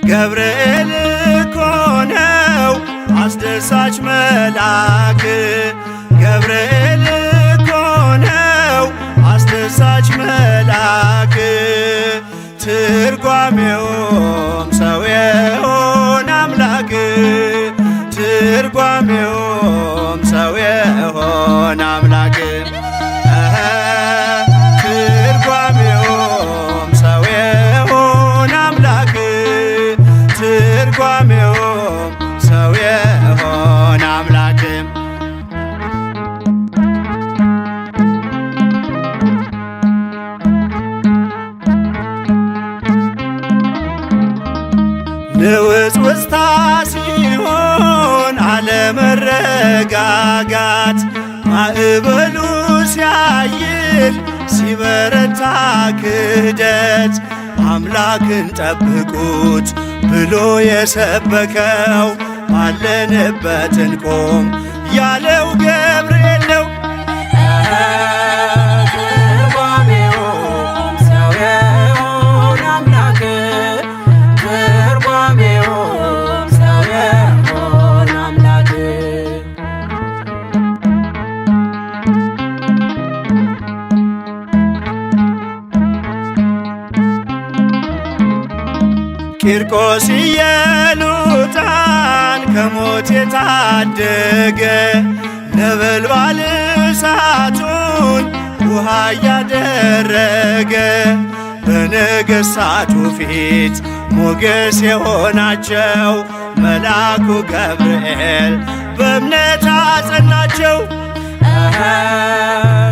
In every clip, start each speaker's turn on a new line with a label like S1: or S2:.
S1: ገብርኤል እኮ ነው አስደሳች መልአክ። ገብርኤል እኮ ነው አስደሳች መልአክ። ትርጓሜውም ሰው የሆነ አምላክ። ትርጓሜውም ሰው የሆነ አምላክ። ትርጓሜውም ሰው የሆነ አምላክ። ትርጓሜውም ሰው የሆነ አምላክ። ንውጽውጽታ ሲሆን አለመረጋጋት፣ ማዕበሉ ሲያይል ሲበረታ ክህደት፣ አምላክን ጠብቁት ብሎ የሰበከው ባለንበት እንቆም ያለው ገብርኤል ነው። ቂርቆስ ኢየሉጣን ከሞት የታደገ ነበልባል እሳቱን ውሃ እያደረገ በነገሥታቱ ፊት ሞገስ የሆናቸው መልአኩ ገብርኤል በእምነት አጸናቸው።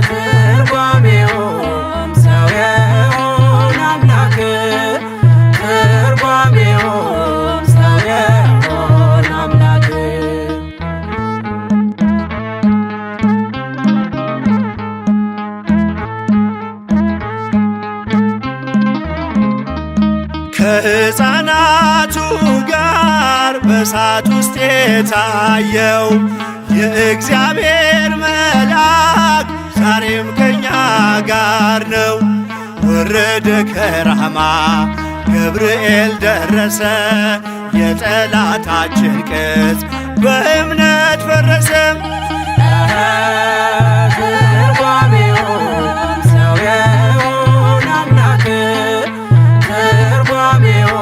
S1: ትርጓሜውም ሰው የሆነ አምላክ። ትርጓሜውም ሰው የሆነ አምላክ። ከሕፃናቱ ጋር በእሳት ውስጥ የታየው የእግዚአብሔር መልአክ ዛሬም ከኛ ጋር ነው። ወረደ ከራማ ገብርኤል ደረሰ፣ የጠላታችን ቅጽ በእምነት ፈረሰ። ትርጓሜውም ሰው የሆነ አምላክ። ትርጓሜውም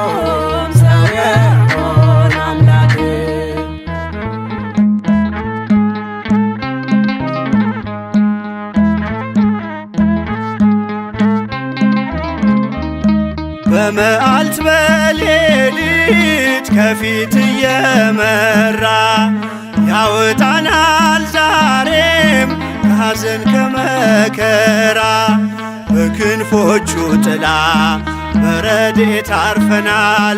S1: ሰው የሆነ አምላክ። በመዓልት በሌሊት ከፊት እየመራ ያወጣናል ዛሬም ከሐዘን ከመከራ። በክንፎቹ ጥላ በረድኤት አርፈናል።